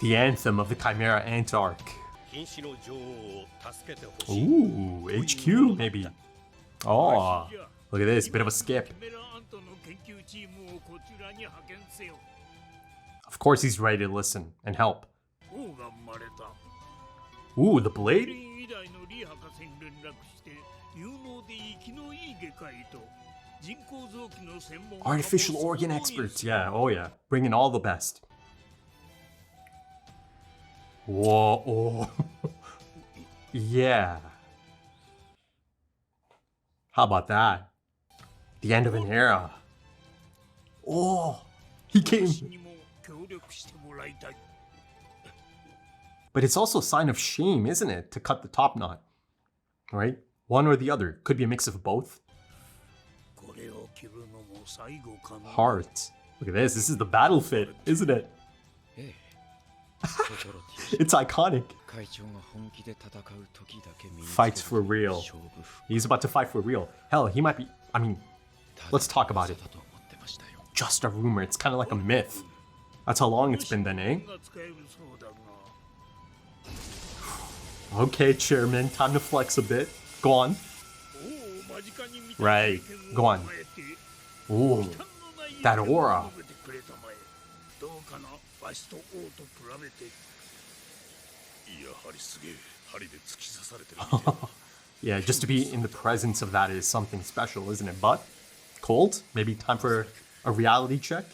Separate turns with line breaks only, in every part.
The anthem of the Chimera Antarch. Ooh, HQ maybe. Oh, look at this, bit of a skip. Of course he's ready to listen and help. Ooh, the blade? Artificial organ experts, yeah, oh yeah. Bring in all the best. Whoa, oh. Yeah. How about that? The end of an era. Oh, he came. But it's also a sign of shame, isn't it, to cut the top knot? Right? One or the other. Could be a mix of both. Heart. Look at this. This is the battle fit, isn't it? It's iconic. Fights for real. He's about to fight for real. Hell, he might be... I mean, let's talk about it. Just a rumor. It's kind of like a myth. That's how long it's been then, eh? Okay, Chairman. Time to flex a bit. Go on. Right. Go on. Ooh. That aura. Yeah, just to be in the presence of that is something special, isn't it? But cold? Maybe time for a reality check?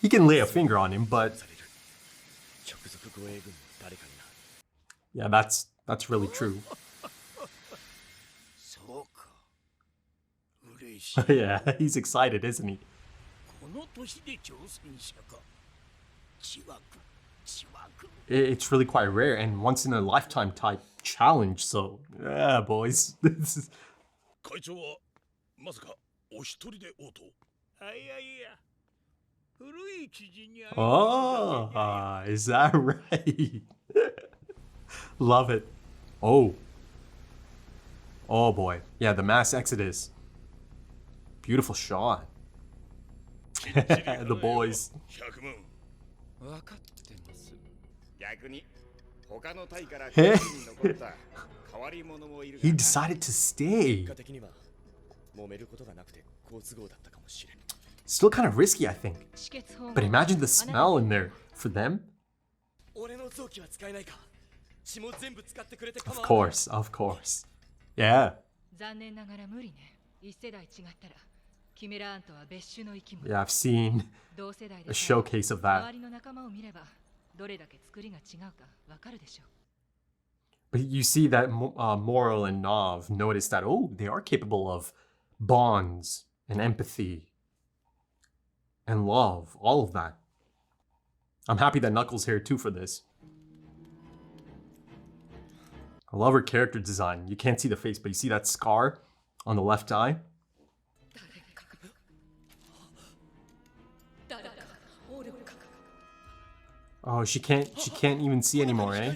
He can lay a finger on him, but... Yeah, that's really true. Yeah, he's excited, isn't he? It's really quite rare and once in a lifetime type challenge, so yeah, boys. This is... Oh, is that right? Love it. Oh. Oh boy. Yeah, the mass exodus. Beautiful shot. The boys. He decided to stay. Still kind of risky, I think. But imagine the smell in there for them. Of course, of course. Yeah. Yeah, I've seen a showcase of that. But you see that Moral and Nav notice that, oh, they are capable of bonds and empathy and love, all of that. I'm happy that Knuckles here too for this. I love her character design. You can't see the face, but you see that scar on the left eye? Oh, she can't even see anymore, eh?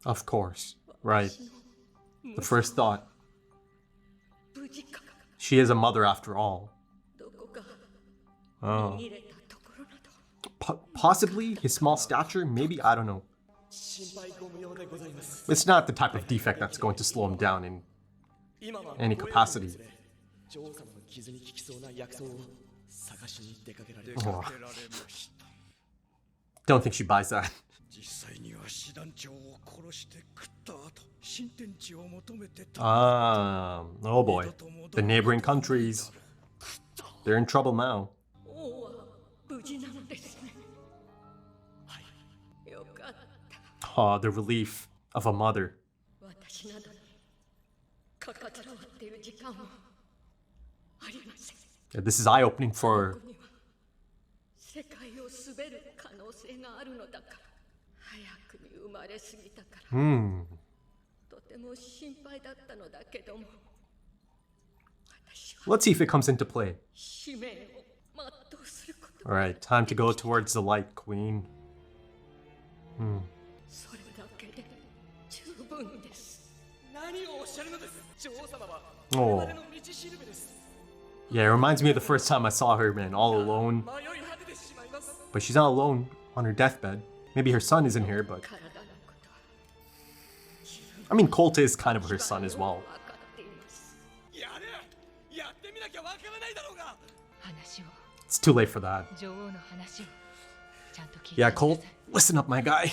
Of course, right. The first thought. She is a mother after all. Oh. Possibly his small stature, maybe, I don't know. It's not the type of defect that's going to slow him down in any capacity. Oh. Don't think she buys that. Oh boy. The neighboring countries. They're in trouble now. Oh, the relief of a mother. Yeah, this is eye-opening for... Let's see if it comes into play. Alright, time to go towards the light, Queen. Oh. Yeah, it reminds me of the first time I saw her, man, all alone. But she's not alone on her deathbed. Maybe her son isn't here, but... I mean, Colt is kind of her son as well. It's too late for that. Yeah, Colt, listen up, my guy.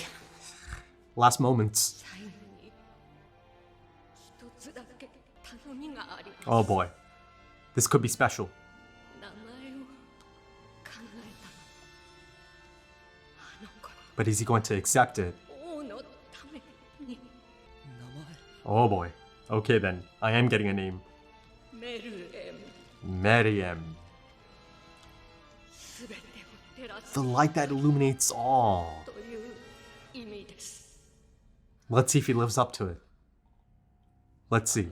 Last moments. Oh boy. This could be special. But is he going to accept it? Oh boy. Okay then. I am getting a name. Meriem. The light that illuminates all. Let's see if he lives up to it. Let's see.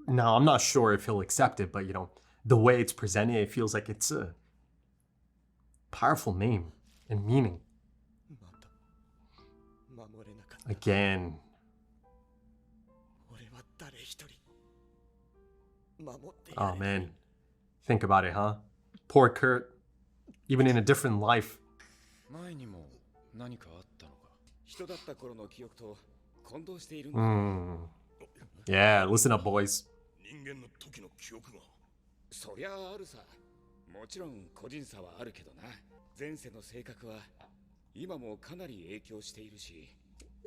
Now, I'm not sure if he'll accept it, but you know, the way it's presented, it feels like it's a powerful name and meaning. Again. Oh man. Think about it, huh? Poor Kurt. Even in a different life. Yeah, listen up, boys.
そりゃあるさ。もちろん個人差はあるけどな。前世の性格は今もかなり影響しているし。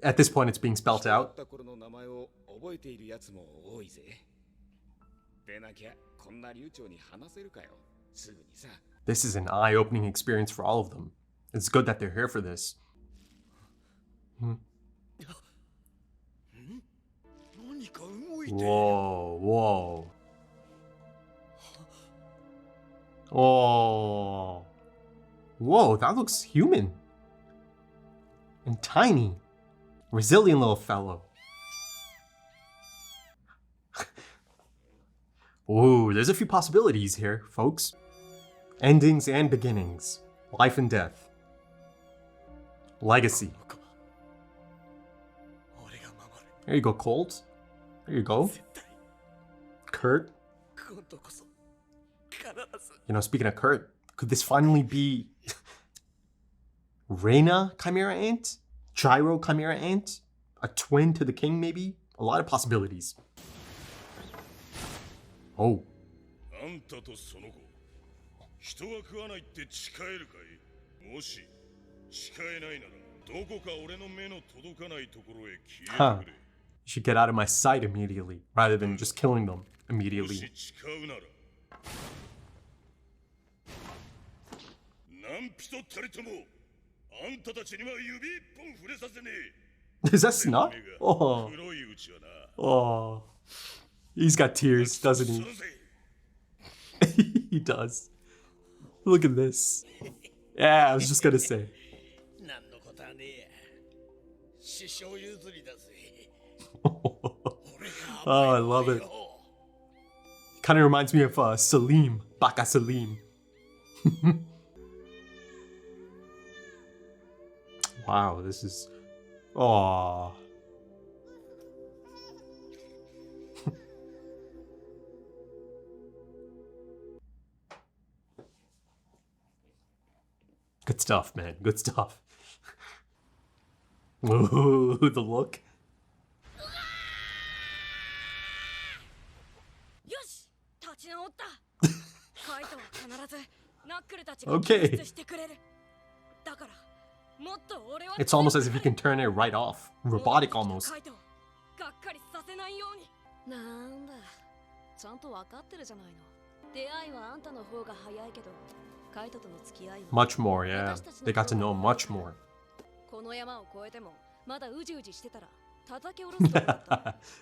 At this point, it's being spelt out.
頃の名前を覚えているやつも多いぜ。でなきゃこんな流暢に話せるかよ。すぐにさ。
This is an eye-opening experience for all of them. It's good that they're here for this. Whoa, whoa. Oh. Whoa, that looks human. And tiny. Resilient little fellow. Ooh, there's a few possibilities here, folks. Endings and beginnings. Life and death. Legacy. There you go, Colt. There you go. Kurt. You know, speaking of Kurt, could this finally be Reina Chimera Ant? Gyro Chimera Ant? A twin to the king, maybe? A lot of possibilities. Oh. Huh. You should get out of my sight immediately, rather than just killing them immediately. Is that snot? Oh. Oh. He's got tears, doesn't he? He does. Look at this. Yeah, I was just gonna say. Oh, I love it. Kind of reminds me of Salim, Baka Salim. Wow, this is... Aww. Good stuff, man. Good stuff. Ooh, the look. Okay. It's almost as if he can turn it right off. Robotic almost. Much more, yeah. They got to know much more.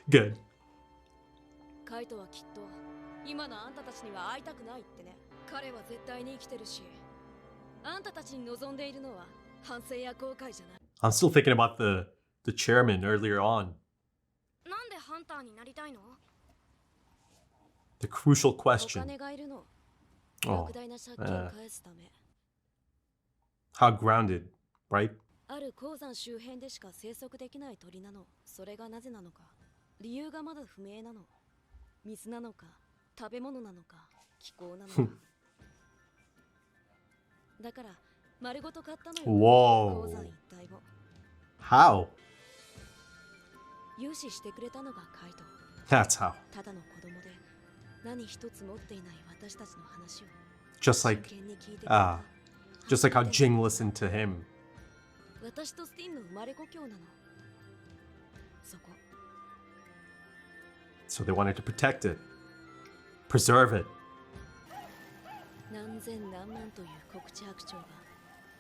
Good. I'm still thinking about the chairman earlier on. The crucial question. Oh, how grounded, right?
ある鉱山周辺でしか生息できない鳥なの。それがなぜなのか、理由がまだ不明なの。水なのか、食べ物なのか、気候なのか。だから丸ごと買ったのよ。
Whoa.
鉱山一帯を
How?
融資してくれたのがカイト。
That's how.
ただの子供で何一つ持っていない私たちの話を
Just like
真剣に聞いてくれた。
just like how Jing listened to him.
私とスティンの生まれ故郷なの。そこ
So they wanted to protect it. Preserve it.
何千何万という黒地白鳥が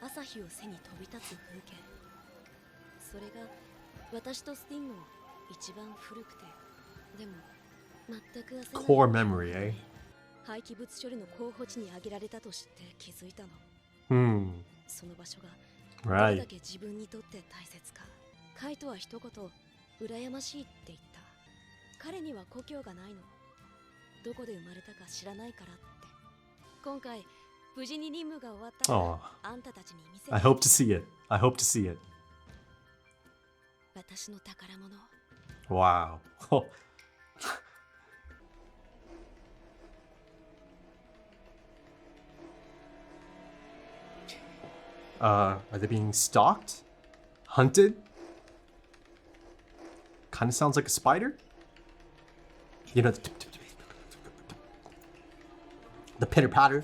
朝日を背に飛び立つ風景。それが私とスティンの一番古くて、でも全く焦らない
Core memory, eh?
廃棄物処理の候補地に挙げられたと知って気づいたの。
Hmm.
その場所がどれだ
Right.
け自分にとって大切か。カイトは一言羨ましいって言った。彼には故郷がないの。どこで生まれたか知らないからって。今回無事に任務が終わったら
Oh,
あんたたちに見せて。
I hope to see it. I hope to see it.
私の宝物。
Wow. Are they being stalked? Hunted? Kind of sounds like a spider. You know, the pitter patter.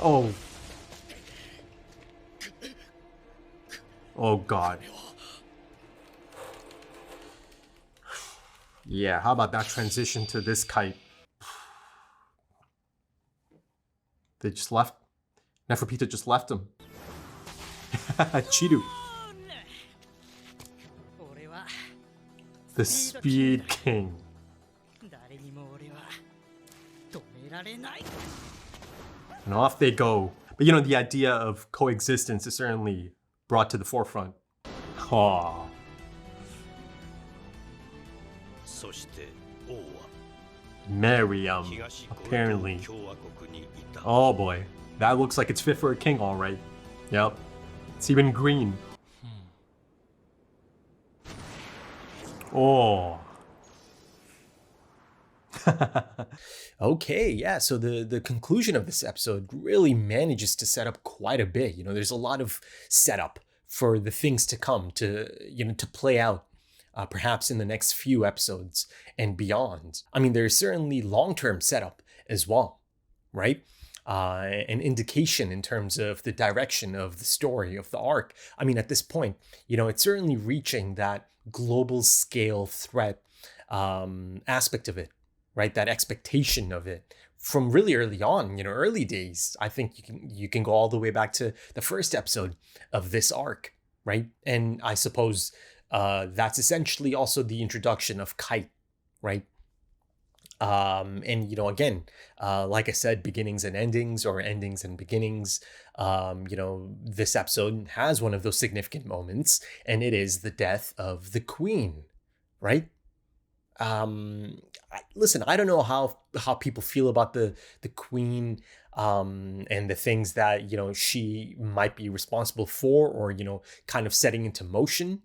Oh. Oh God. Yeah, how about that transition to this kite? They just left. Neferpita just left him. Chidu. The Speed King. And off they go. But you know, the idea of coexistence is certainly brought to the forefront. Aww. Miriam, apparently. Oh boy, that looks like it's fit for a king, all right. Yep, it's even green. Oh. Okay, yeah, so the conclusion of this episode really manages to set up quite a bit. You know, there's a lot of setup for the things to come, to, you know, to play out. Perhaps in the next few episodes and beyond. I mean, there's certainly long-term setup as well, right? An indication in terms of the direction of the story, of the arc. I mean, at this point, you know, it's certainly reaching that global scale threat aspect of it, right? That expectation of it from really early on, you know, early days. I think you can go all the way back to the first episode of this arc, right? And I suppose that's essentially also the introduction of Kite, right? And, you know, again, like I said, beginnings and endings, or endings and beginnings. You know, this episode has one of those significant moments, and it is the death of the queen, right? Listen, I don't know how people feel about the queen, and the things that, you know, she might be responsible for, or, you know, kind of setting into motion.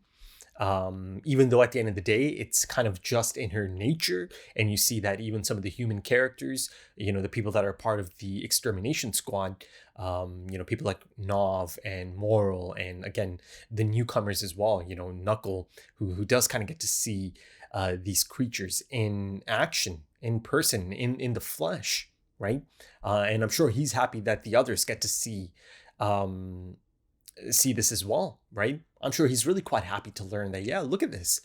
Even though at the end of the day, it's kind of just in her nature. And you see that even some of the human characters, you know, the people that are part of the extermination squad, you know, people like Nov and Moral, and again, the newcomers as well, you know, Knuckle, who does kind of get to see these creatures in action, in person, in the flesh, right? And I'm sure he's happy that the others get to see this as well, right? I'm sure he's really quite happy to learn that, yeah, look at this,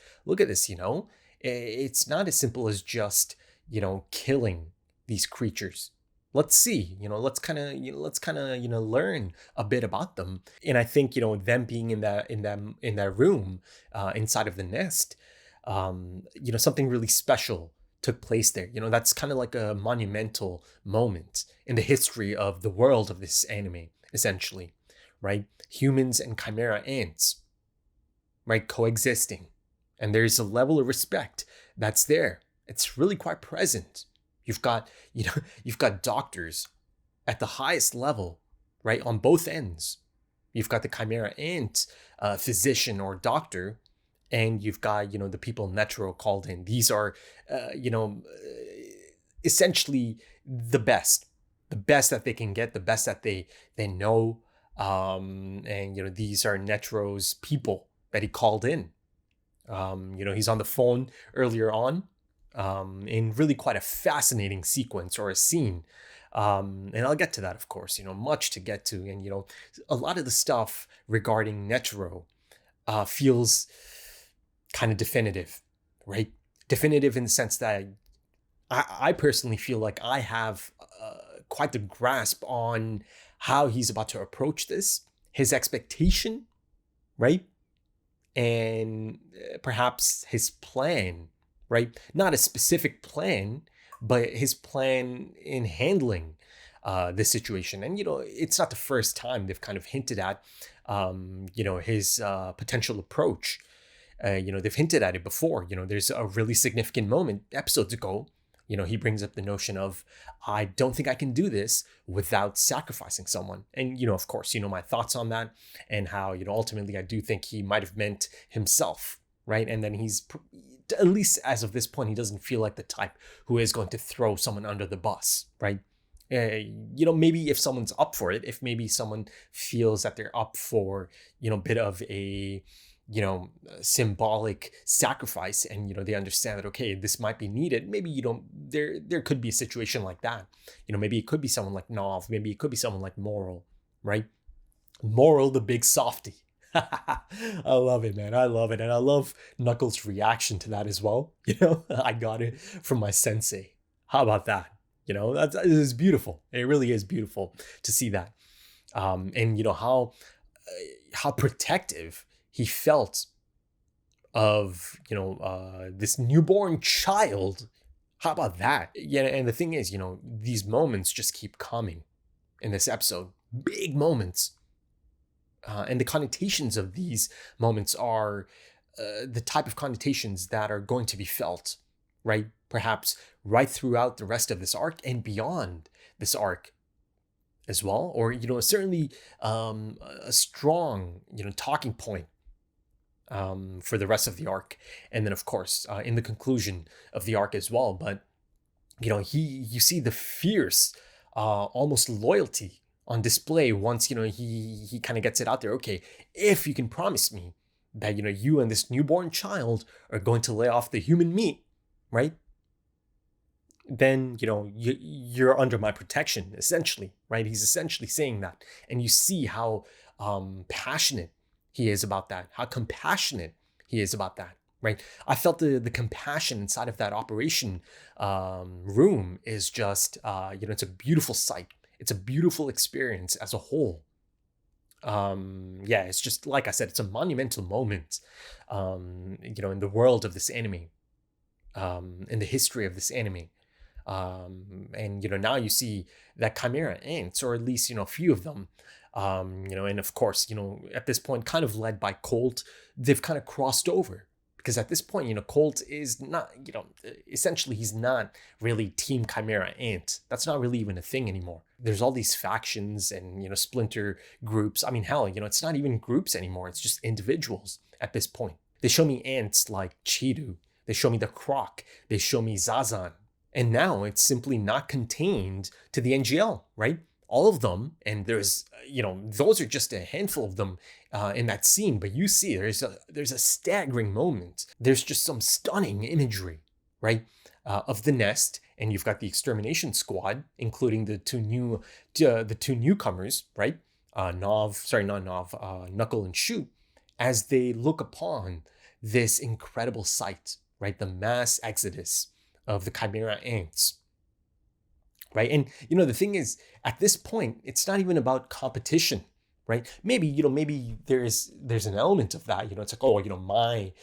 you know, it's not as simple as just, you know, killing these creatures. Let's see, you know, let's kind of, you know, learn a bit about them. And I think, you know, them being in that room, inside of the nest, you know, something really special took place there. You know, that's kind of like a monumental moment in the history of the world of this anime, essentially. Right? Humans and chimera ants, right? Coexisting. And there's a level of respect that's there. It's really quite present. You've got doctors at the highest level, right? On both ends, You've got the Chimera ant physician or doctor, and you've got, the people Netro called in. These are, essentially the best that they can get, the best that they know. And, these are Netro's people that he called in. He's on the phone earlier on, in really quite a fascinating sequence or a scene. And I'll get to that, of course, much to get to. And, a lot of the stuff regarding Netro feels kind of definitive, right? Definitive in the sense that I personally feel like I have quite the grasp on how he's about to approach this, his expectation, right? And perhaps his plan, right? Not a specific plan, but his plan in handling this situation. And, it's not the first time they've kind of hinted at, his potential approach. They've hinted at it before. There's a really significant moment episodes ago. He brings up the notion of, I don't think I can do this without sacrificing someone. And, of course, my thoughts on that and how, ultimately I do think he might have meant himself, right? And then he's, at least as of this point, he doesn't feel like the type who is going to throw someone under the bus, right? Maybe if someone's up for it, if maybe someone feels that they're up for, a bit of a, symbolic sacrifice, and they understand that, okay, this might be needed. Maybe there could be a situation like that. Maybe it could be someone like Nov, maybe it could be someone like Moral, right? Moral, the big softy. I love it, man. I love it. And I love Knuckles' reaction to that as well. I got it from my sensei. How about that? It is beautiful. It really is beautiful to see that. And how protective he felt of, this newborn child. How about that? Yeah, and the thing is, these moments just keep coming in this episode. Big moments. And the connotations of these moments are the type of connotations that are going to be felt, right? Perhaps right throughout the rest of this arc and beyond this arc as well. Or, certainly a strong, talking point for the rest of the arc. And then, of course, in the conclusion of the arc as well. But, you see the fierce, almost loyalty on display once, he kind of gets it out there. Okay, if you can promise me that, you and this newborn child are going to lay off the human meat, right? Then, you're under my protection, essentially, right? He's essentially saying that. And you see how passionate he is about that, how compassionate he is about that, right? I felt the compassion inside of that operation room is just, it's a beautiful sight. It's a beautiful experience as a whole. It's just, like I said, it's a monumental moment, in the world of this anime, in the history of this anime. And, now you see that Chimera ants, or at least, a few of them, and of course, at this point, kind of led by Colt, they've kind of crossed over. Because at this point, Colt is not, essentially he's not really Team Chimera Ant. That's not really even a thing anymore. There's all these factions and, splinter groups. I mean, hell, it's not even groups anymore. It's just individuals at this point. They show me ants like Chiru. They show me the Croc. They show me Zazan. And now it's simply not contained to the NGL, right? All of them, and there's, those are just a handful of them in that scene, but you see there's a staggering moment. There's just some stunning imagery, right, of the nest, and you've got the extermination squad, including the two newcomers, right, Knuckle and Shoot, as they look upon this incredible sight, right, the mass exodus of the Chimera ants. Right. And, the thing is, at this point, it's not even about competition, right? Maybe there's an element of that, it's like, oh, my,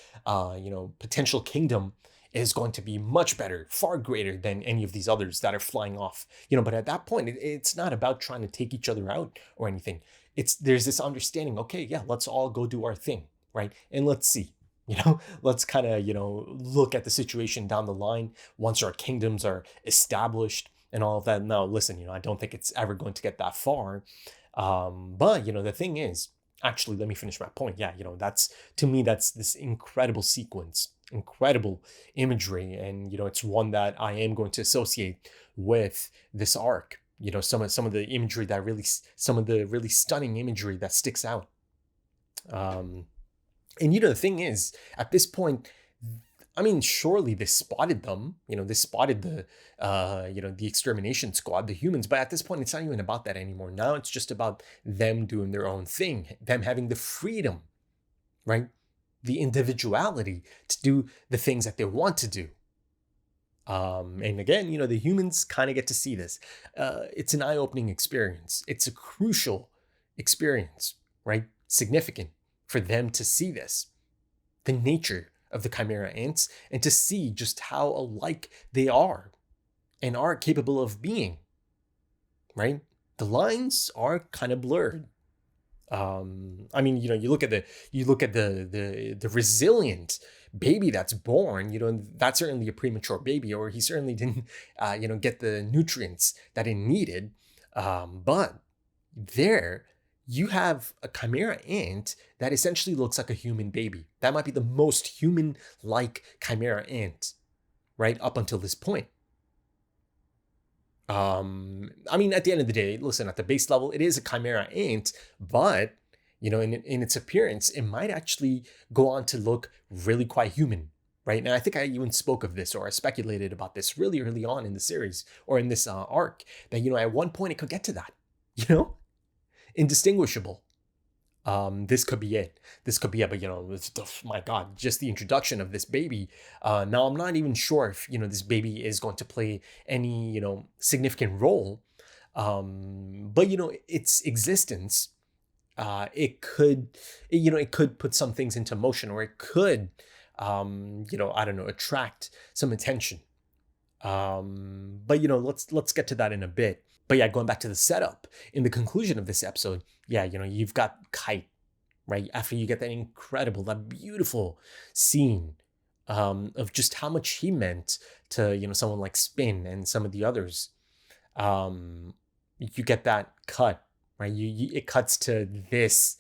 potential kingdom is going to be much better, far greater than any of these others that are flying off, but at that point, it's not about trying to take each other out or anything. There's this understanding, okay, yeah, let's all go do our thing, right? And let's see. Let's kind of, look at the situation down the line once our kingdoms are established and all of that. No, listen, I don't think it's ever going to get that far. But, the thing is, Actually, let me finish my point. Yeah, that's, to me, that's this incredible sequence, incredible imagery, and it's one that I am going to associate with this arc. Some of the imagery that really, some of the really stunning imagery that sticks out. And the thing is, at this point, I mean, surely they spotted them. They spotted the extermination squad, the humans. But at this point, it's not even about that anymore. Now it's just about them doing their own thing, them having the freedom, right? The individuality to do the things that they want to do. And again, the humans kind of get to see this. It's an eye-opening experience. It's a crucial experience, right? Significant for them to see this, the nature of the Chimera ants, and to see just how alike they are and are capable of being, right? The lines are kind of blurred. I mean, you look at the resilient baby that's born, that's certainly a premature baby, or he certainly didn't, get the nutrients that it needed. But there, you have a Chimera ant that essentially looks like a human baby. That might be the most human-like Chimera ant, right? Up until this point. I mean, at the end of the day, listen, at the base level, it is a Chimera ant, but, in its appearance, it might actually go on to look really quite human, right? And I think I even spoke of this, or I speculated about this really early on in the series, or in this arc, that, at one point it could get to that, indistinguishable. This could be it. But my God, just the introduction of this baby. Now I'm not even sure if this baby is going to play any significant role. But its existence, it could put some things into motion, or it could I don't know, attract some attention. But let's get to that in a bit. But yeah, going back to the setup, in the conclusion of this episode, yeah, you've got Kite, right? After you get that beautiful scene of just how much he meant to, someone like Spin and some of the others. You get that cut, right? It cuts to this,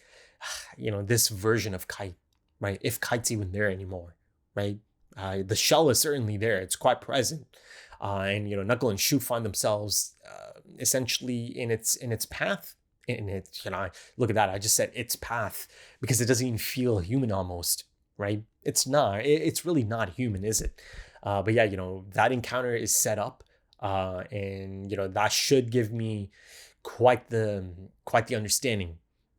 this version of Kite, right? If Kite's even there anymore, right? The shell is certainly there. It's quite present. And Knuckle and Shoot find themselves essentially in its path. Look at that. I just said its path because it doesn't even feel human almost, right? It's not. It's really not human, is it? But yeah, that encounter is set up, and that should give me quite the understanding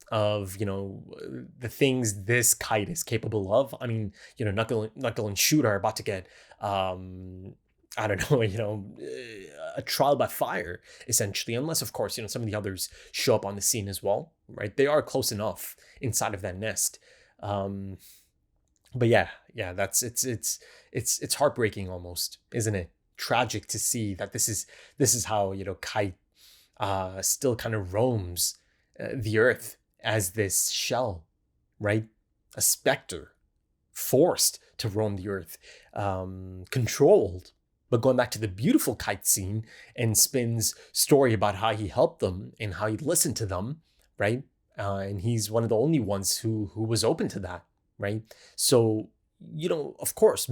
of the things this Kite is capable of. I mean, Knuckle and Shoot are about to get I don't know, a trial by fire, essentially, unless, of course, some of the others show up on the scene as well, right? They are close enough inside of that nest. But yeah, it's heartbreaking almost, isn't it? Tragic to see that this is how, Kite still kind of roams the earth as this shell, right? A specter, forced to roam the earth, controlled. But going back to the beautiful Kite scene and Spin's story about how he helped them and how he listened to them, right? And he's one of the only ones who was open to that, right? So, of course,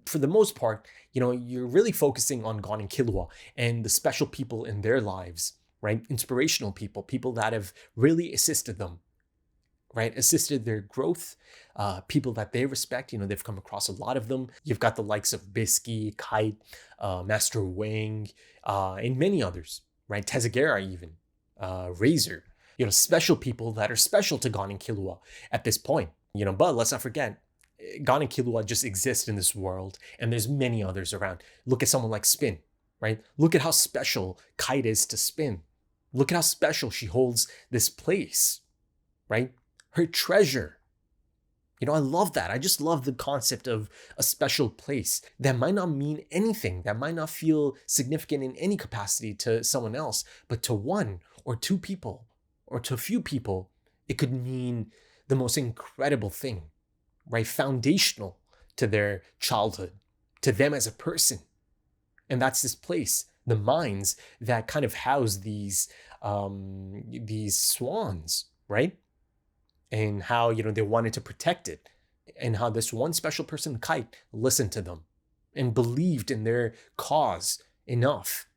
for the most part, you're really focusing on Gon and Killua and the special people in their lives, right? Inspirational people that have really assisted them, right? Assisted their growth, people that they respect. They've come across a lot of them. You've got the likes of Bisky, Kite, Master Wang, and many others, right? Tezagera even, Razor, special people that are special to Gon and Killua at this point. But let's not forget, Gon and Killua just exist in this world, and there's many others around. Look at someone like Spin, right? Look at how special Kite is to Spin. Look at how special she holds this place, right? Her treasure. I love that. I just love the concept of a special place that might not mean anything, that might not feel significant in any capacity to someone else, but to one or two people, or to a few people, it could mean the most incredible thing, right? Foundational to their childhood, to them as a person. And that's this place, the mines that kind of house these swans, right? and how, they wanted to protect it, and how this one special person, Kite, listened to them and believed in their cause enough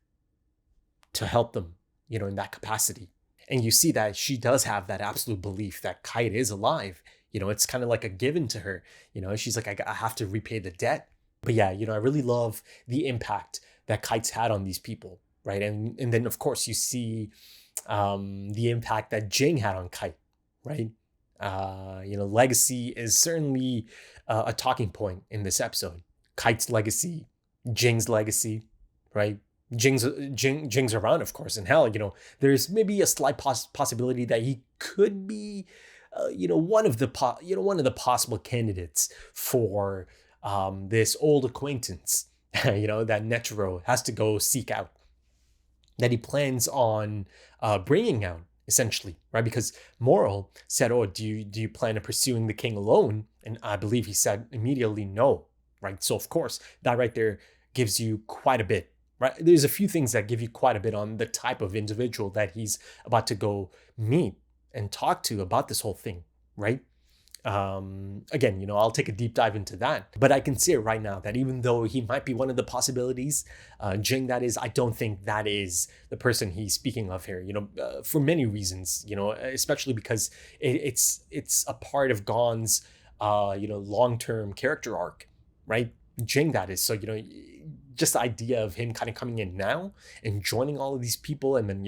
to help them, in that capacity. And you see that she does have that absolute belief that Kite is alive. It's kind of like a given to her. She's like, I have to repay the debt. But yeah, I really love the impact that Kite's had on these people, right? And then, of course, you see the impact that Jing had on Kite, right? Legacy is certainly a talking point in this episode. Kite's legacy, Jing's legacy, right? Jing's around, of course, and hell, there's maybe a slight possibility that he could be, one of the possible candidates for this old acquaintance, that Netero has to go seek out, that he plans on bringing out, essentially, right? Because Moral said, "Oh, do you plan on pursuing the king alone?" And I believe he said immediately no, right? So of course, that right there gives you quite a bit. Right, there's a few things that give you quite a bit on the type of individual that he's about to go meet and talk to about this whole thing, right? Again, I'll take a deep dive into that, but I can see it right now that even though he might be one of the possibilities, Jing, that is, I don't think that is the person he's speaking of here, for many reasons, especially because it's a part of Gon's, long-term character arc, right? Jing, that is. So, just the idea of him kind of coming in now and joining all of these people, and then,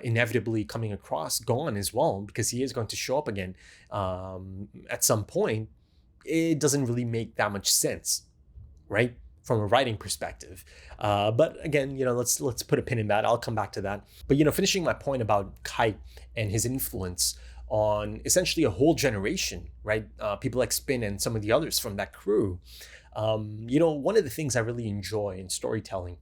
inevitably coming across Gon as well, because he is going to show up again at some point, it doesn't really make that much sense, right? From a writing perspective. But again, let's put a pin in that. I'll come back to that. But, finishing my point about Kite and his influence on essentially a whole generation, right? People like Spin and some of the others from that crew. One of the things I really enjoy in storytelling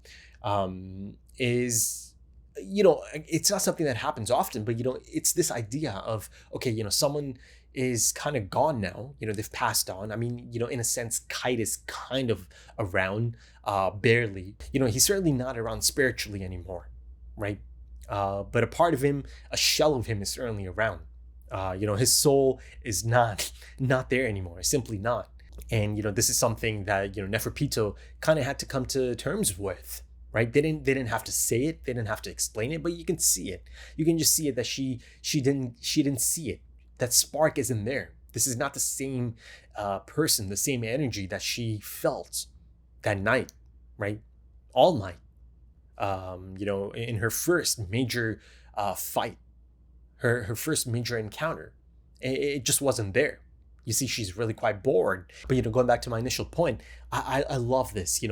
is, it's not something that happens often, but, it's this idea of, okay, someone is kind of gone now, they've passed on. I mean, in a sense, Kite is kind of around, barely. He's certainly not around spiritually anymore, right? But a part of him, a shell of him is certainly around. His soul is not there anymore, simply not. And, this is something that, Neferpito kind of had to come to terms with, right? They didn't have to say it. They didn't have to explain it, but you can see it. You can just see it that she didn't see it. That spark isn't there. This is not the same person, the same energy that she felt that night, right? All night. In her first major fight, her first major encounter, it just wasn't there. You see, she's really quite bored. But, going back to my initial point, I love this.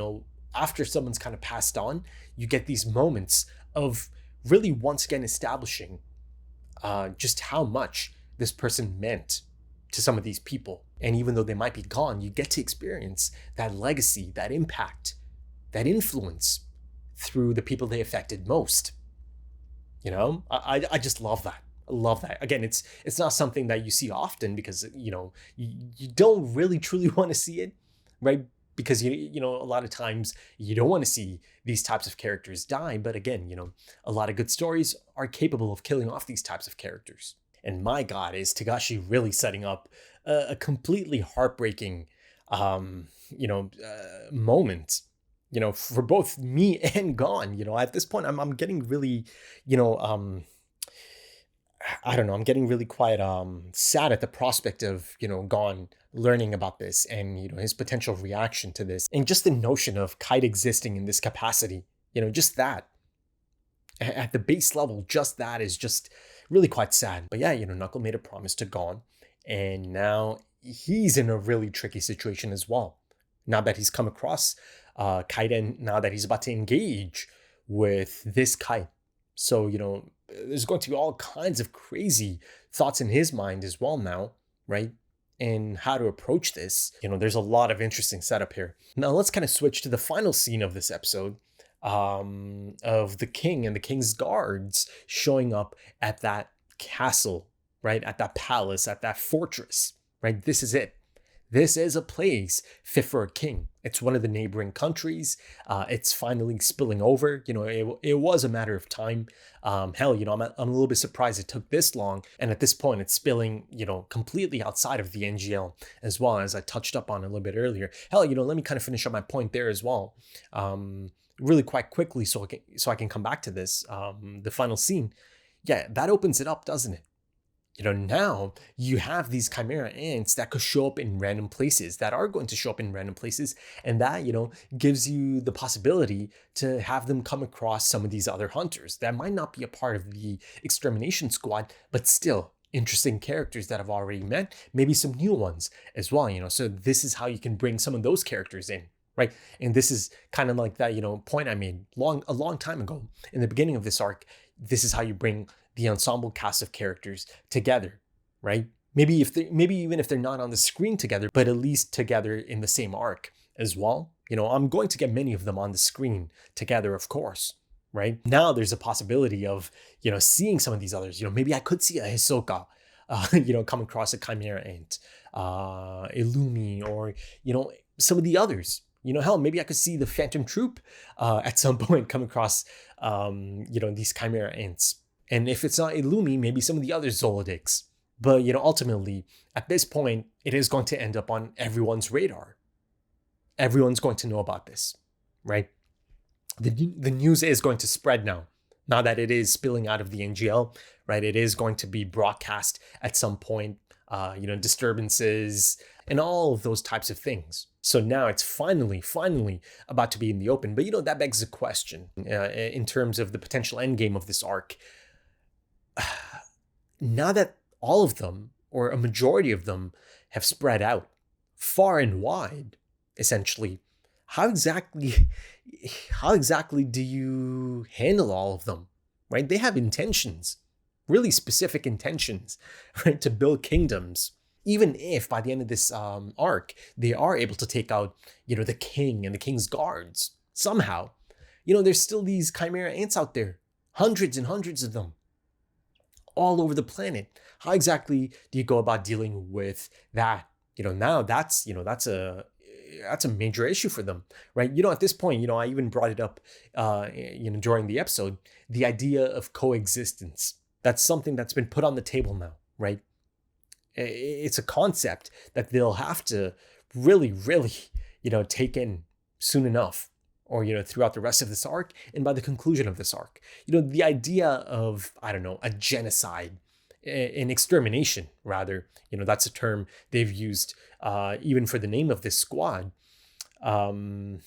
After someone's kind of passed on, you get these moments of really once again establishing just how much this person meant to some of these people. And even though they might be gone, you get to experience that legacy, that impact, that influence through the people they affected most. I just love that. Love that. Again, it's not something that you see often, because you don't really truly want to see it, right? Because a lot of times you don't want to see these types of characters die. But again, a lot of good stories are capable of killing off these types of characters. And my God, is Tagashi really setting up a completely heartbreaking moment, for both me and Gon. At this point, I'm getting really, I don't know, I'm getting really quite sad at the prospect of, Gon learning about this and, his potential reaction to this. And just the notion of Kite existing in this capacity, just that. At the base level, just that is just really quite sad. But yeah, Knuckle made a promise to Gon, and now he's in a really tricky situation as well. Now that he's come across Kite, and now that he's about to engage with this Kite. So, there's going to be all kinds of crazy thoughts in his mind as well now, right? And how to approach this. There's a lot of interesting setup here. Now let's kind of switch to the final scene of this episode, of the king and the king's guards showing up at that castle, right? At that palace, at that fortress, right? This is it. This is a place fit for a king. It's one of the neighboring countries. It's finally spilling over. It was a matter of time. Hell, I'm a little bit surprised it took this long. And at this point, it's spilling, completely outside of the NGL as well, as I touched up on a little bit earlier. Hell, let me kind of finish up my point there as well. Really quite quickly, so I can come back to this. The final scene, yeah, that opens it up, doesn't it? Now you have these chimera ants that could show up in random places, that are going to show up in random places. And that, gives you the possibility to have them come across some of these other hunters that might not be a part of the extermination squad, but still interesting characters that I've already met, maybe some new ones as well. So this is how you can bring some of those characters in. Right. And this is kind of like that, point I made a long time ago in the beginning of this arc. This is how you bring the ensemble cast of characters together, right? Maybe even if they're not on the screen together, but at least together in the same arc as well. I'm going to get many of them on the screen together, of course, right? Now there's a possibility of, seeing some of these others. Maybe I could see a Hisoka, come across a Chimera Ant, Illumi, or, some of the others. Hell, maybe I could see the Phantom Troop at some point come across, these Chimera Ants. And if it's not Illumi, maybe some of the other Zoldycks. But, ultimately, at this point, it is going to end up on everyone's radar. Everyone's going to know about this, right? The news is going to spread now that it is spilling out of the NGL, right? It is going to be broadcast at some point, disturbances and all of those types of things. So now it's finally about to be in the open. But, that begs a question in terms of the potential endgame of this arc. Now that all of them, or a majority of them, have spread out far and wide, essentially, how exactly do you handle all of them, right? They have intentions, really specific intentions, right, to build kingdoms. Even if by the end of this arc, they are able to take out, the king and the king's guards somehow, there's still these chimera ants out there, hundreds and hundreds of them, all over the planet. How exactly do you go about dealing with that? Now that's a major issue for them, right? At this point, I even brought it up, during the episode, the idea of coexistence. That's something that's been put on the table now, right? It's a concept that they'll have to really, take in soon enough, or, throughout the rest of this arc and by the conclusion of this arc. The idea of, a genocide, an extermination, rather, that's a term they've used even for the name of this squad. It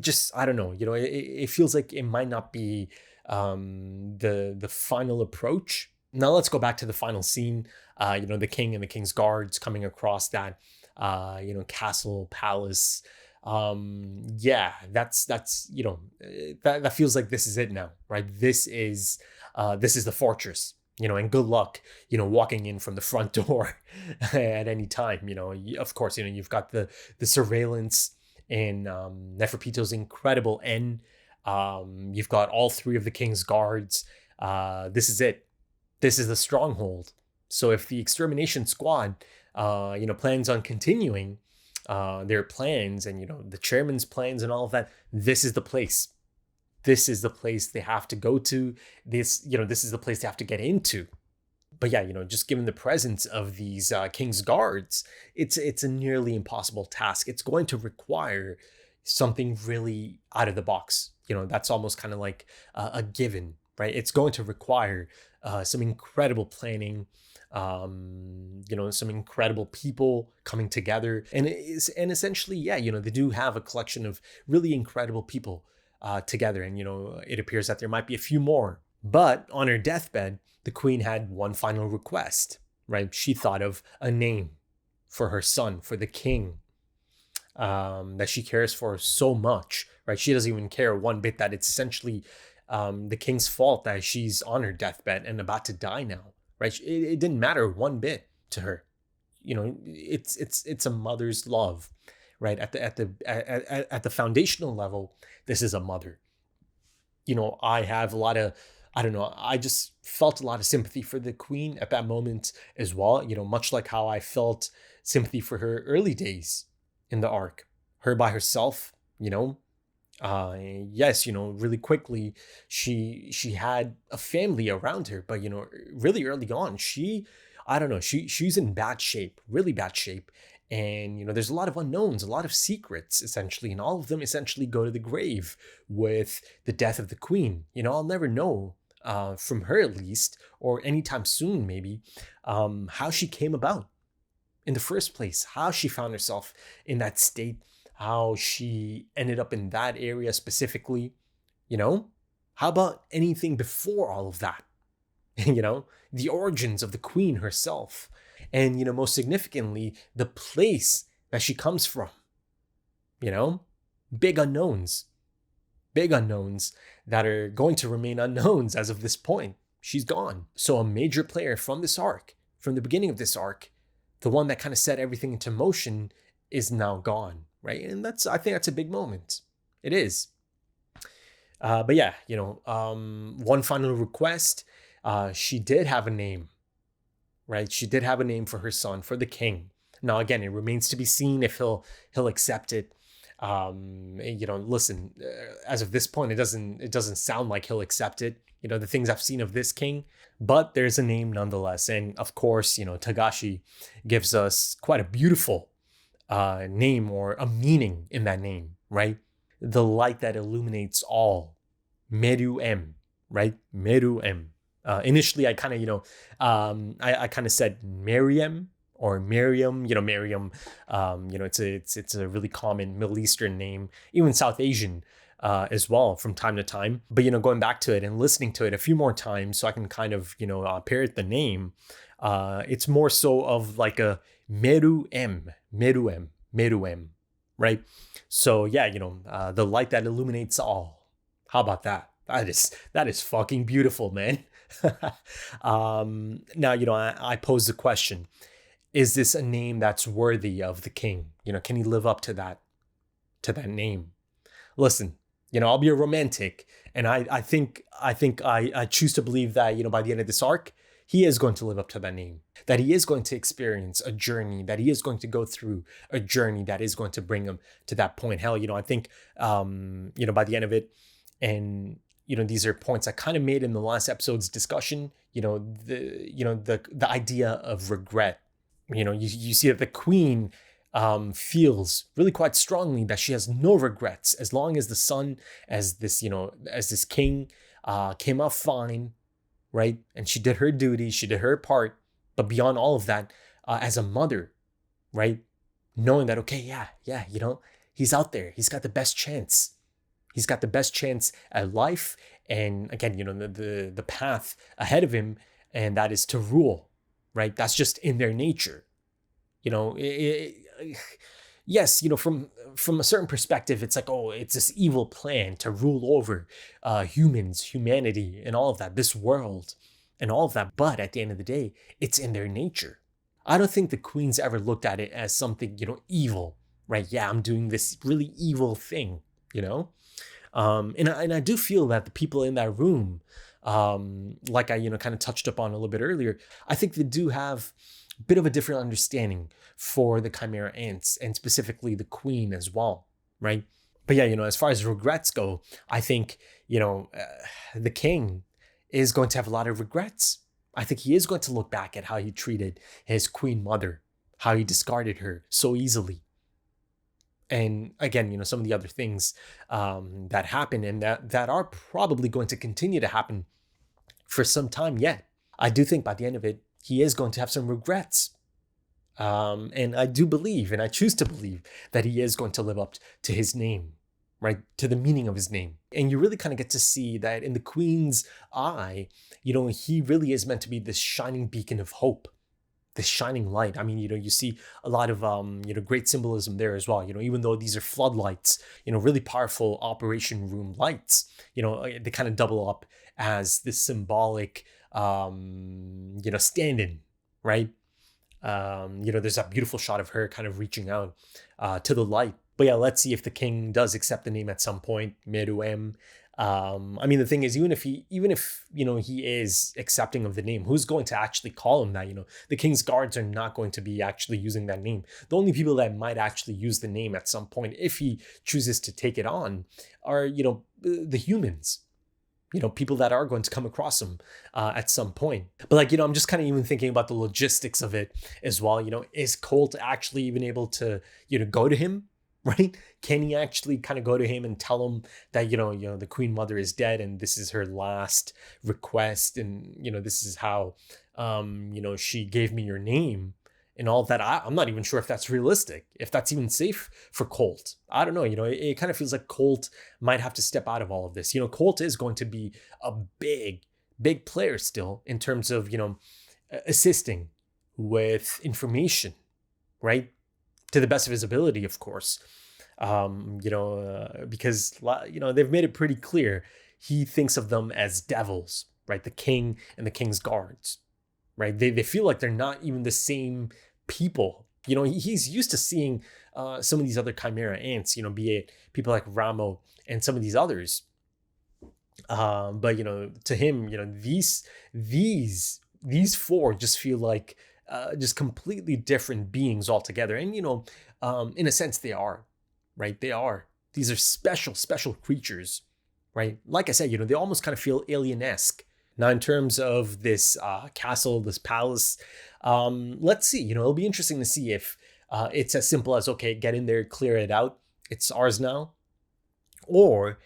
just, it feels like it might not be the final approach. Now let's go back to the final scene. The king and the king's guards coming across that, castle, palace. That's that feels like this is it now, right? This is the fortress, and good luck, walking in from the front door at any time. Of course, you've got the surveillance in Neferpito's incredible N. You've got all three of the king's guards. This is it. This is the stronghold. So if the extermination squad, plans on continuing their plans and, the chairman's plans and all of that, this is the place. This is the place they have to go to. This is the place they have to get into. But yeah, just given the presence of these king's guards, it's a nearly impossible task. It's going to require something really out of the box. That's almost kind of like a given, right? It's going to require some incredible planning, some incredible people coming together, and essentially, yeah, they do have a collection of really incredible people together, and it appears that there might be a few more. But on her deathbed, the queen had one final request, right? She thought of a name for her son, for the king, that she cares for so much, right? She doesn't even care one bit that it's essentially the king's fault that she's on her deathbed and about to die now, right? It didn't matter one bit to her. It's a mother's love, right? At the foundational level, this is a mother. I have a lot of I don't know, I just felt a lot of sympathy for the queen at that moment as well, much like how I felt sympathy for her early days in the arc. Her by herself, yes, really quickly she had a family around her, but really early on, I don't know, she's in bad shape, really bad shape. And there's a lot of unknowns, a lot of secrets essentially, and all of them essentially go to the grave with the death of the queen. I'll never know, from her at least, or anytime soon maybe, how she came about in the first place, how she found herself in that state, how she ended up in that area specifically. How about anything before all of that? The origins of the queen herself, and most significantly, the place that she comes from. Big unknowns, big unknowns that are going to remain unknowns as of this point. She's gone. So a major player from this arc, from the beginning of this arc, the one that kind of set everything into motion, is now gone, right? And I think that's a big moment. It is. But yeah, one final request. She did have a name, right? She did have a name for her son, for the king. Now, again, it remains to be seen if he'll accept it. Listen, as of this point, it doesn't sound like he'll accept it. The things I've seen of this king, but there's a name nonetheless. And of course, Tagashi gives us quite a beautiful name, or a meaning in that name, right? The light that illuminates all. Meru-em, right? Meru-em. Initially, I kind of, I kind of said Miriam or Miriam, Miriam, it's a really common Middle Eastern name, even South Asian as well from time to time. But, going back to it and listening to it a few more times so I can kind of, parrot the name, it's more so of like a Meru-em, right? So yeah, the light that illuminates all. How about that? That is fucking beautiful, man. Now, I pose the question, is this a name that's worthy of the king? Can he live up to that name? Listen, I'll be a romantic, and I think I choose to believe that, by the end of this arc, he is going to live up to that name, that he is going to experience a journey, that he is going to go through a journey that is going to bring him to that point. Hell, I think, by the end of it, and these are points I kind of made in the last episode's discussion. The idea of regret. You see that the queen feels really quite strongly that she has no regrets as long as the son, as this king, came out fine, right? And she did her duty, she did her part. But beyond all of that, as a mother, right, knowing that, okay, yeah, he's out there, he's got the best chance. He's got the best chance at life, and again, the path ahead of him, and that is to rule, right? That's just in their nature. Yes, from a certain perspective, it's like, oh, it's this evil plan to rule over humans, humanity, and all of that, this world, and all of that. But at the end of the day, it's in their nature. I don't think the queen's ever looked at it as something, evil, right? Yeah, I'm doing this really evil thing, And I do feel that the people in that room, like I, kind of touched upon a little bit earlier, I think they do have a bit of a different understanding for the Chimera ants, and specifically the queen as well, right? But yeah, as far as regrets go, I think, the king is going to have a lot of regrets. I think he is going to look back at how he treated his queen mother, how he discarded her so easily. And again, some of the other things that happen, and that are probably going to continue to happen for some time yet. I do think by the end of it, he is going to have some regrets. And I do believe, and I choose to believe, that he is going to live up to his name, right? To the meaning of his name. And you really kind of get to see that in the queen's eye, he really is meant to be this shining beacon of hope. This shining light. I mean, you see a lot of, great symbolism there as well. Even though these are floodlights, really powerful operation room lights, they kind of double up as this symbolic, stand-in, right? There's that beautiful shot of her kind of reaching out to the light. But yeah, let's see if the king does accept the name at some point, Meru-em. I mean, the thing is, even if he is accepting of the name, who's going to actually call him that? The King's Guards are not going to be actually using that name. The only people that might actually use the name at some point, if he chooses to take it on, are the humans. People that are going to come across him at some point. But I'm just kind of even thinking about the logistics of it as well. Is Colt actually even able to go to him? Right? Can he actually kind of go to him and tell him that, the Queen Mother is dead and this is her last request, and, this is how, she gave me your name and all that? I'm not even sure if that's realistic, if that's even safe for Colt. I don't know. It kind of feels like Colt might have to step out of all of this. Colt is going to be a big, big player still in terms of, assisting with information, right? To the best of his ability, of course. Because they've made it pretty clear he thinks of them as devils, right? The king and the King's Guards, right? They feel like they're not even the same people. He's used to seeing some of these other Chimera ants, be it people like Ramo and some of these others. But to him, these four just feel like just completely different beings altogether. And in a sense, they are, right? They are. These are special creatures, right? Like I said, they almost kind of feel alien-esque. Now, in terms of this castle, this palace, let's see. It'll be interesting to see if it's as simple as, okay, get in there, clear it out, it's ours now, or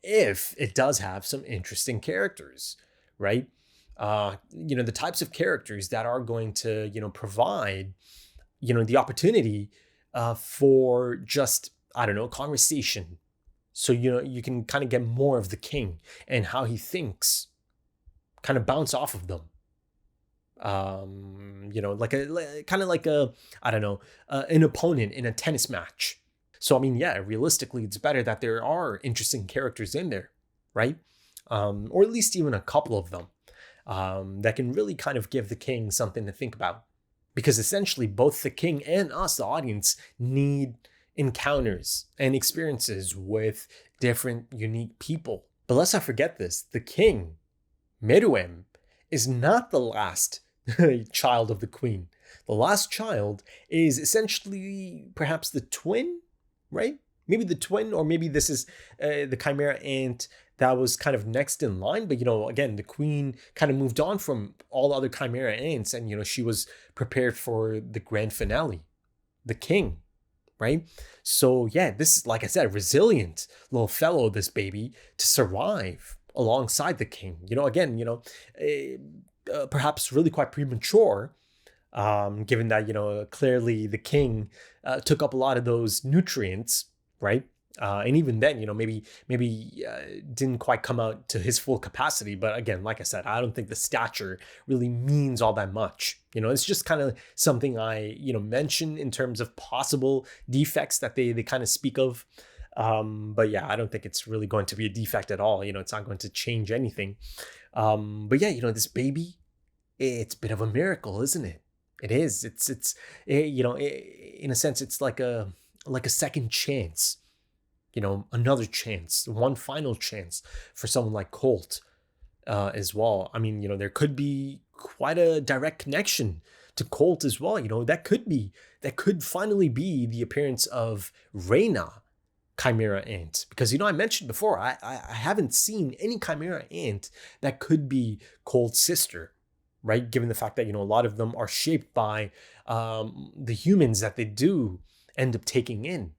if it does have some interesting characters, right? The types of characters that are going to provide the opportunity for just, I don't know, conversation. So you can kind of get more of the king and how he thinks, kind of bounce off of them. Like a I don't know, an opponent in a tennis match. So I mean, yeah, realistically, it's better that there are interesting characters in there, right? Or at least even a couple of them that can really kind of give the king something to think about. Because essentially, both the king and us, the audience, need encounters and experiences with different, unique people. But let's not forget this: the king, Meruem, is not the last child of the queen. The last child is essentially perhaps the twin, right? Maybe the twin, or maybe this is the Chimera ant that was kind of next in line. But, again, the queen kind of moved on from all the other Chimera ants, and, she was prepared for the grand finale, the king, right? So, yeah, this is, like I said, a resilient little fellow, this baby, to survive alongside the king. Perhaps really quite premature, given that, clearly the king took up a lot of those nutrients, right? And even then, maybe didn't quite come out to his full capacity. But again, like I said, I don't think the stature really means all that much. It's just kind of something I, mention in terms of possible defects that they kind of speak of. But yeah, I don't think it's really going to be a defect at all. It's not going to change anything. But yeah, this baby, it's a bit of a miracle, isn't it? It is. It's in a sense, it's like a second chance. Another chance, one final chance for someone like Colt as well. I mean, there could be quite a direct connection to Colt as well. That could finally be the appearance of Reina, Chimera ant, because I mentioned before, I haven't seen any Chimera ant that could be Colt's sister, right? Given the fact that a lot of them are shaped by the humans that they do end up taking in.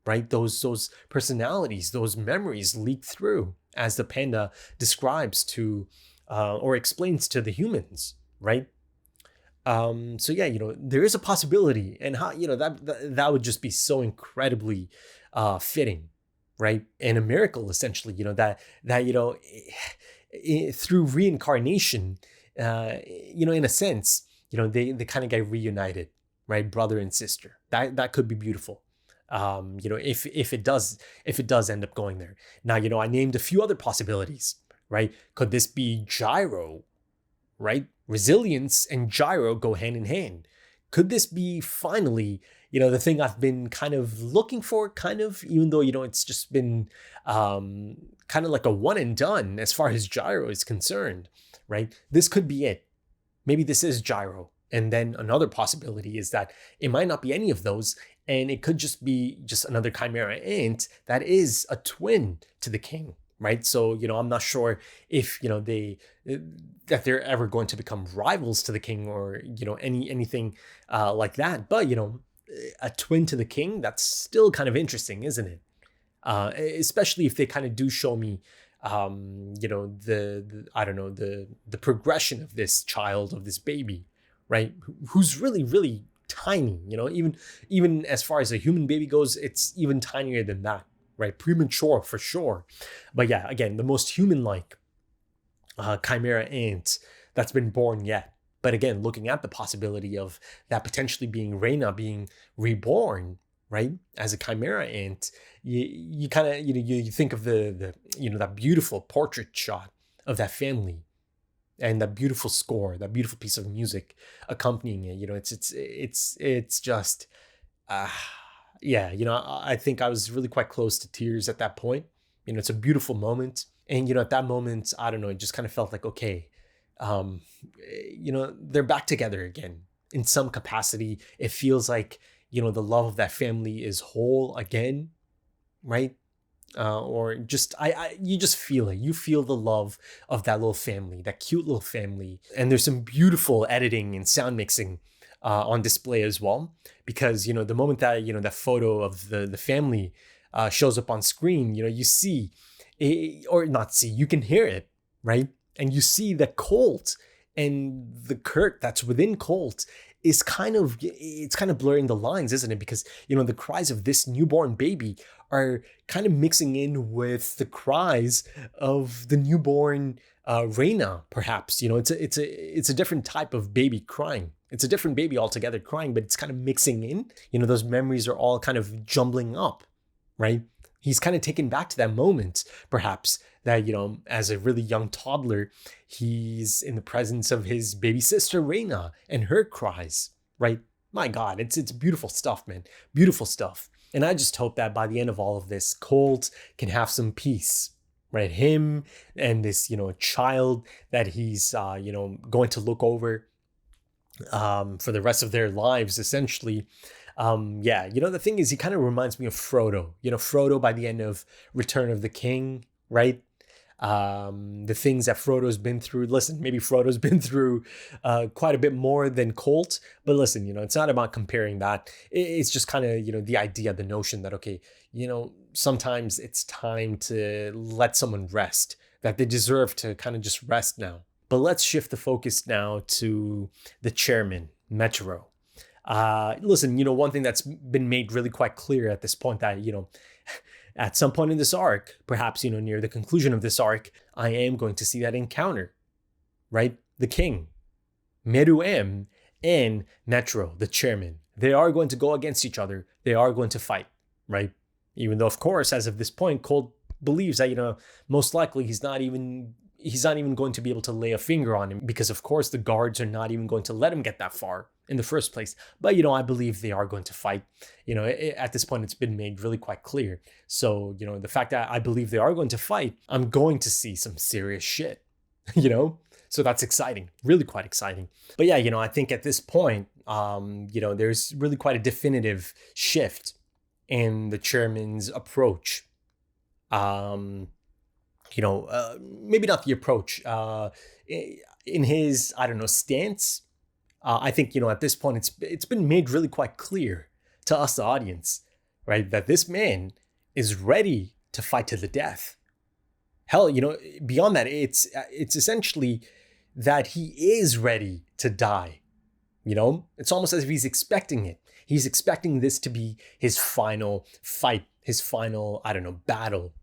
Right, those personalities, those memories leak through, as the panda describes to or explains to the humans, right? So yeah, there is a possibility, and how that would just be so incredibly fitting, right? And a miracle, essentially. That through reincarnation, in a sense, they kind of get reunited, right? Brother and sister. That could be beautiful. If it does end up going there. Now, I named a few other possibilities, right? Could this be gyro, right? Resilience and gyro go hand in hand. Could this be finally, the thing I've been kind of looking for, even though, it's just been kind kind of like a one and done as far as Gyro is concerned, right? This could be it. Maybe this is Gyro. And then another possibility is that it might not be any of those, and it could just be just another Chimera ant that is a twin to the king, right? So, I'm not sure if, that they're ever going to become rivals to the king or, anything like that. But, a twin to the king, that's still kind of interesting, isn't it? Especially if they kind of do show me, the progression of this child, of this baby, right? Who's really, really tiny, even as far as a human baby goes, it's even tinier than that, right? Premature for sure. But yeah, again, the most human-like Chimera ant that's been born yet. But again, looking at the possibility of that potentially being Reina being reborn, right, as a Chimera ant, you kind of, you think of the that beautiful portrait shot of that family and that beautiful score, that beautiful piece of music accompanying it. It's just, I think I was really quite close to tears at that point. It's a beautiful moment. And, at that moment, I don't know, it just kind of felt like, okay, they're back together again in some capacity. It feels like, the love of that family is whole again, right? Or just, you just feel it. You feel the love of that little family, that cute little family. And there's some beautiful editing and sound mixing on display as well. Because, the moment that, that photo of the family shows up on screen, you see, or not see, you can hear it, right? And you see that Colt and the Kurt that's within Colt is kind of blurring the lines, isn't it? Because, the cries of this newborn baby are kind of mixing in with the cries of the newborn Reina, perhaps. It's a different type of baby crying. It's a different baby altogether crying, but it's kind of mixing in. Those memories are all kind of jumbling up, right? He's kind of taken back to that moment, perhaps, that, as a really young toddler, he's in the presence of his baby sister, Reina, and her cries, right? My God, it's beautiful stuff, man. Beautiful stuff. And I just hope that by the end of all of this, Colt can have some peace, right? Him and this, child that he's, going to look over for the rest of their lives, essentially. The thing is, he kind of reminds me of Frodo. Frodo by the end of Return of the King, right? The things that Frodo's been through. Listen, maybe Frodo's been through quite a bit more than Colt, but listen, it's not about comparing that. It's just kind of, the idea, the notion that, okay, sometimes it's time to let someone rest, that they deserve to kind of just rest now. But let's shift the focus now to the chairman, Metro. Listen, one thing that's been made really quite clear at this point that, at some point in this arc, perhaps, near the conclusion of this arc, I am going to see that encounter, right? The king, Meruem, and Metro, the chairman. They are going to go against each other. They are going to fight, right? Even though, of course, as of this point, Colt believes that, most likely he's not even going to be able to lay a finger on him because, of course, the guards are not even going to let him get that far in the first place. But, I believe they are going to fight. At this point, it's been made really quite clear. So, the fact that I believe they are going to fight, I'm going to see some serious shit, So that's exciting, really quite exciting. But yeah, I think at this point, there's really quite a definitive shift in the chairman's approach. Maybe not the approach, in his, stance. I think, at this point, it's been made really quite clear to us, the audience, right, that this man is ready to fight to the death. Hell, beyond that, it's essentially that he is ready to die. It's almost as if he's expecting it. He's expecting this to be his final fight, his final, battle.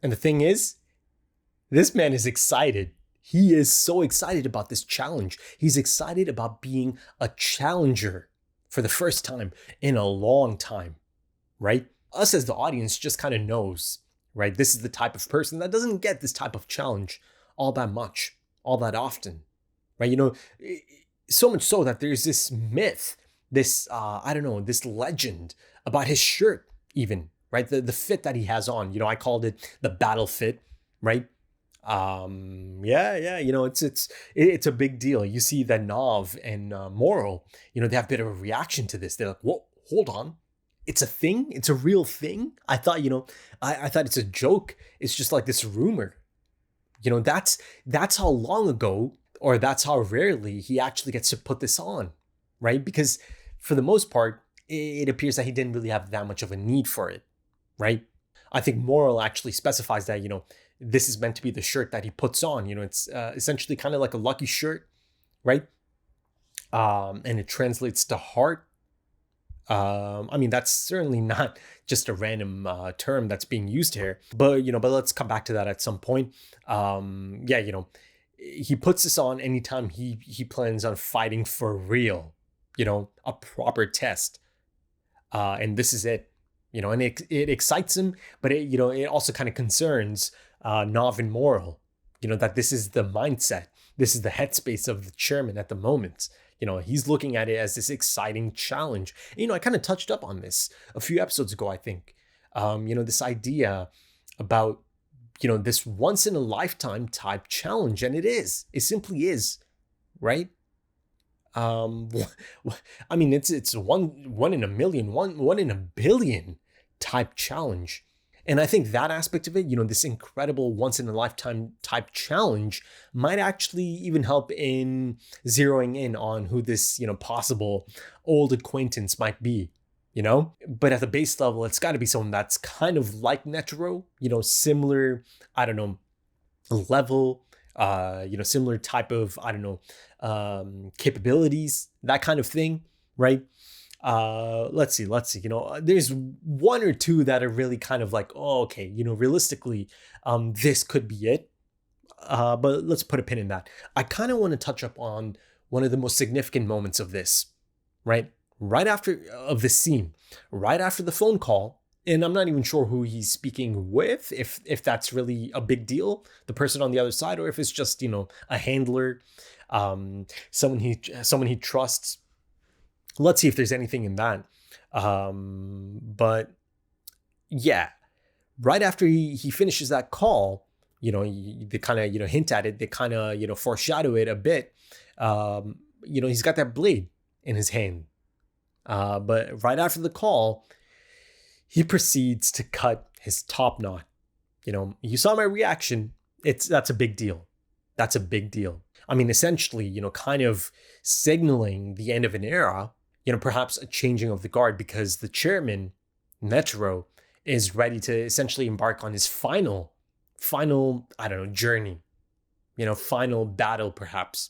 And the thing is, this man is excited. He is so excited about this challenge. He's excited about being a challenger for the first time in a long time, right? Us as the audience just kind of knows, right? This is the type of person that doesn't get this type of challenge all that much, all that often, right? So much so that there's this myth, this, this legend about his shirt even, right? The fit that he has on, I called it the battle fit, right? Yeah, it's a big deal. You see that Nav and Moral, they have a bit of a reaction to this. They're like, whoa, hold on. It's a thing. It's a real thing. I thought, I thought it's a joke. It's just like this rumor. That's how long ago, or that's how rarely he actually gets to put this on, right? Because for the most part, it appears that he didn't really have that much of a need for it, right? I think Moral actually specifies that, this is meant to be the shirt that he puts on. It's essentially kind of like a lucky shirt, right? And it translates to heart. I mean, that's certainly not just a random term that's being used here, but let's come back to that at some point. He puts this on anytime he plans on fighting for real, a proper test. And this is it, and it excites him, but it also kind of concerns Nav and Moral, that this is the mindset. This is the headspace of the chairman at the moment. He's looking at it as this exciting challenge. I kind of touched up on this a few episodes ago, I think. This idea about, this once in a lifetime type challenge. And it simply is, right? I mean, it's one in a million, one in a billion type challenge. And I think that aspect of it, this incredible once in a lifetime type challenge might actually even help in zeroing in on who this, possible old acquaintance might be, But at the base level, it's got to be someone that's kind of like Netero, similar, I don't know, level, similar type of, I don't know, capabilities, that kind of thing, right? Let's see. There's one or two that are really kind of like, oh, okay, realistically, this could be it. But let's put a pin in that. I kind of want to touch up on one of the most significant moments of this, right? Right after of this scene, right after the phone call. And I'm not even sure who he's speaking with, if that's really a big deal, the person on the other side, or if it's just, a handler, someone he trusts. Let's see if there's anything in that. But yeah, right after he finishes that call, they kind of, hint at it. They kind of, foreshadow it a bit. He's got that blade in his hand. But right after the call, he proceeds to cut his top knot. You saw my reaction. That's a big deal. That's a big deal. I mean, essentially, kind of signaling the end of an era, perhaps a changing of the guard, because the chairman, Netero, is ready to essentially embark on his final, I don't know, journey, final battle, perhaps.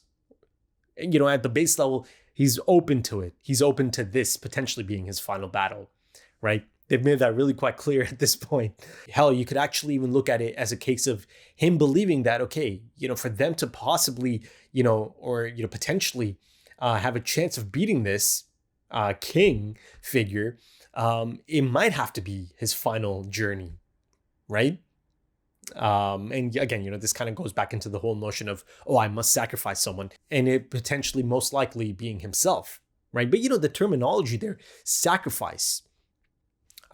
At the base level, he's open to it. He's open to this potentially being his final battle, right? They've made that really quite clear at this point. Hell, you could actually even look at it as a case of him believing that, okay, for them to possibly, or, potentially have a chance of beating this king figure, it might have to be his final journey, right? And again, this kind of goes back into the whole notion of, oh, I must sacrifice someone, and it potentially most likely being himself, right? But the terminology there, sacrifice,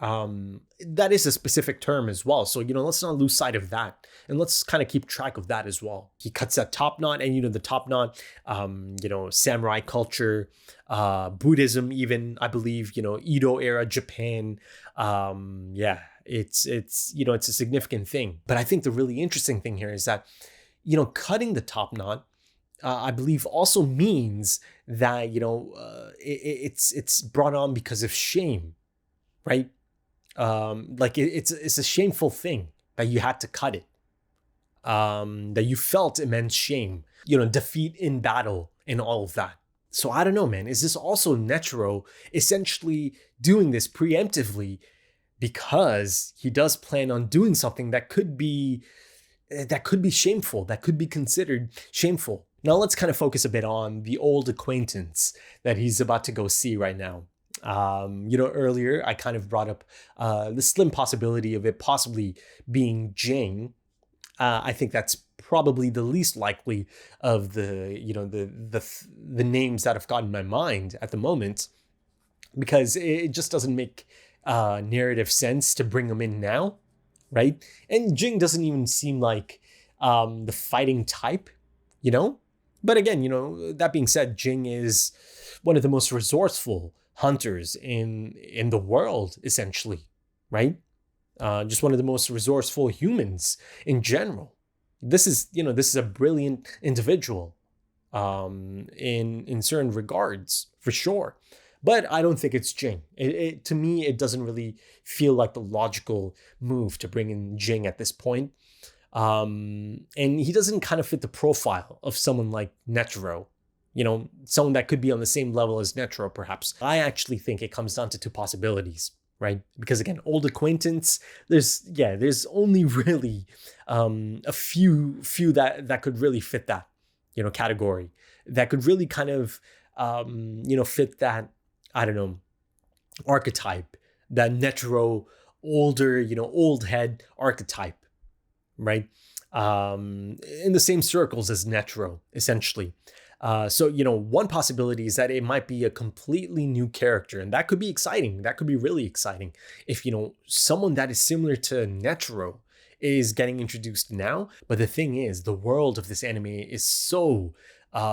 that is a specific term as well. So, let's not lose sight of that. And let's kind of keep track of that as well. He cuts that top knot, and, the top knot, samurai culture, Buddhism, even, I believe, Edo era Japan. It's a significant thing. But I think the really interesting thing here is that, cutting the top knot, I believe also means that, it's brought on because of shame, right? It's a shameful thing that you had to cut it, that you felt immense shame, defeat in battle and all of that. So I don't know, man, is this also Netero essentially doing this preemptively because he does plan on doing something that could be shameful, that could be considered shameful? Now let's kind of focus a bit on the old acquaintance that he's about to go see right now. Earlier I kind of brought up the slim possibility of it possibly being Jing. I think that's probably the least likely of the names that have gotten my mind at the moment, because it just doesn't make narrative sense to bring him in now, right? And Jing doesn't even seem like the fighting type, you know? But again, you know, that being said, Jing is one of the most resourceful hunters in the world, essentially, right? Just one of the most resourceful humans in general. This is a brilliant individual in certain regards, for sure. But I don't think it's Jing. To me, it doesn't really feel like the logical move to bring in Jing at this point. And he doesn't kind of fit the profile of someone like Netero. You know, someone that could be on the same level as Netero, perhaps. I actually think it comes down to two possibilities, right? Because again, old acquaintance, there's only really a few that could really fit that, you know, category, that could really kind of fit that, I don't know, archetype, that Netero older, old head archetype, right? In the same circles as Netero, essentially. So, one possibility is that it might be a completely new character, and that could be exciting. That could be really exciting if, someone that is similar to Netero is getting introduced now. But the thing is, the world of this anime is so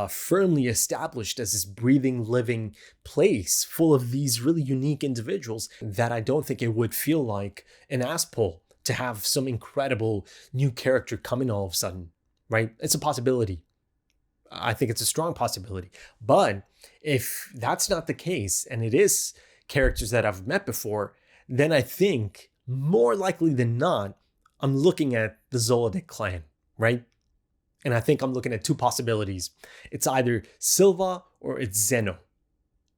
firmly established as this breathing, living place full of these really unique individuals that I don't think it would feel like an ass pull to have some incredible new character come in all of a sudden, right? It's a possibility. I think it's a strong possibility. But if that's not the case, and it is characters that I've met before, then I think more likely than not, I'm looking at the Zoldyck clan, right? And I think I'm looking at two possibilities. It's either Silva or it's Zeno,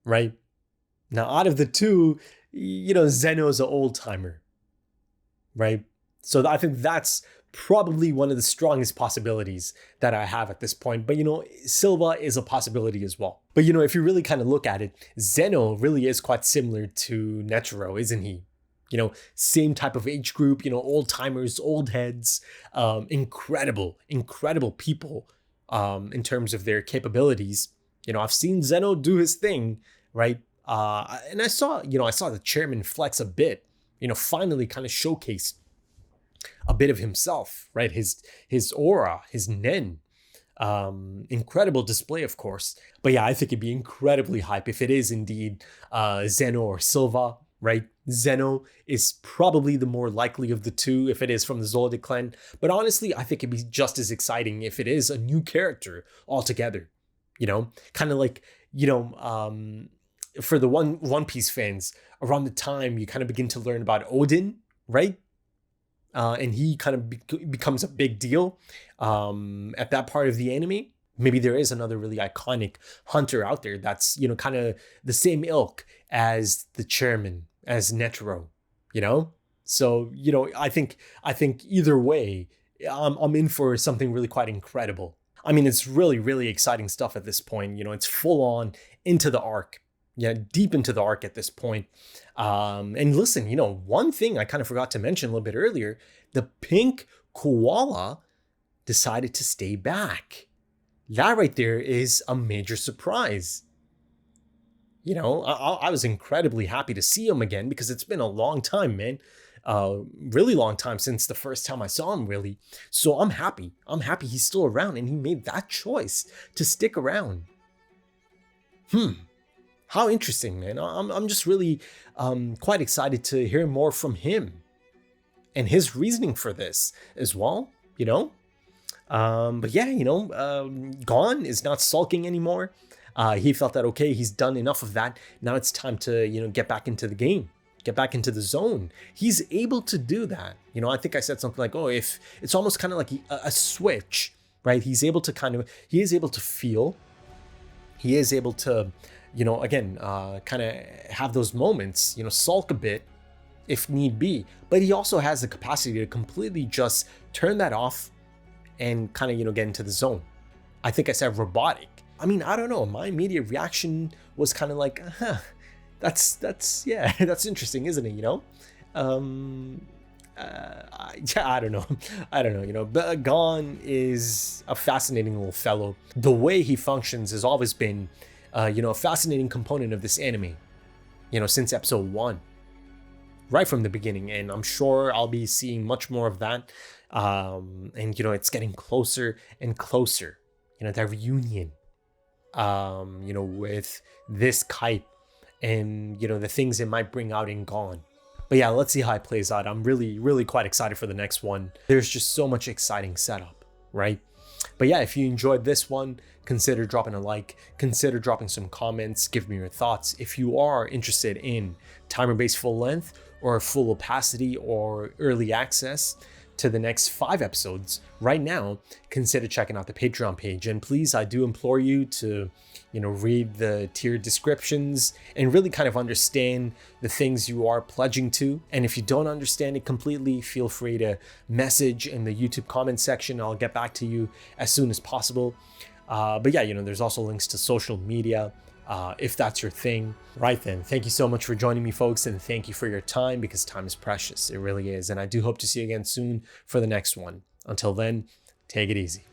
right? Now, out of the two, Zeno is an old timer, right? So I think that's probably one of the strongest possibilities that I have at this point. But, Silva is a possibility as well. But, if you really kind of look at it, Zeno really is quite similar to Netero, isn't he? Same type of age group, old timers, old heads, incredible people in terms of their capabilities. I've seen Zeno do his thing, right? And I saw the chairman flex a bit, finally kind of showcase a bit of himself, right? His aura, his nen. Incredible display, of course. But yeah, I think it'd be incredibly hype if it is indeed Zeno or Silva, right? Zeno is probably the more likely of the two if it is from the Zoldyck clan. But honestly, I think it'd be just as exciting if it is a new character altogether. Kind of like, for the One Piece fans, around the time you kind of begin to learn about Odin, right? And he kind of becomes a big deal at that part of the anime. Maybe there is another really iconic hunter out there that's, kind of the same ilk as the chairman, as Netero, So, I think either way, I'm in for something really quite incredible. I mean, it's really, really exciting stuff at this point. It's full on into the arc. Yeah, deep into the arc at this point. And listen, one thing I kind of forgot to mention a little bit earlier, the pink koala decided to stay back. That right there is a major surprise. I was incredibly happy to see him again because it's been a long time, man. Really long time since the first time I saw him, really. So I'm happy. I'm happy he's still around and he made that choice to stick around. How interesting, man. I'm just really quite excited to hear more from him and his reasoning for this as well, But yeah, Gon is not sulking anymore. He felt that, okay, he's done enough of that. Now it's time to, get back into the game, get back into the zone. He's able to do that. I think I said something like, oh, if it's almost kind of like a switch, right? He is able to feel, he is able to, again, kind of have those moments, sulk a bit if need be, but he also has the capacity to completely just turn that off and kind of, get into the zone. I think I said robotic. I mean, I don't know. My immediate reaction was kind of like, that's interesting, isn't it? I don't know. But Gon is a fascinating little fellow. The way he functions has always been, a fascinating component of this anime, since episode 1. right from the beginning, and I'm sure I'll be seeing much more of that. And it's getting closer and closer. That reunion. With this kite and the things it might bring out in Gone. But yeah, let's see how it plays out. I'm really, really quite excited for the next one. There's just so much exciting setup, right? But yeah, if you enjoyed this one, consider dropping a like, consider dropping some comments, give me your thoughts. If you are interested in timer-based full length or full opacity or early access to the next 5 episodes right now, consider checking out the Patreon page. And please, I do implore you to read the tier descriptions and really kind of understand the things you are pledging to. And if you don't understand it completely, feel free to message in the YouTube comment section. I'll get back to you as soon as possible. But yeah, there's also links to social media if that's your thing. Right then, thank you so much for joining me, folks, and thank you for your time, because time is precious. It really is. And I do hope to see you again soon for the next one. Until then, take it easy.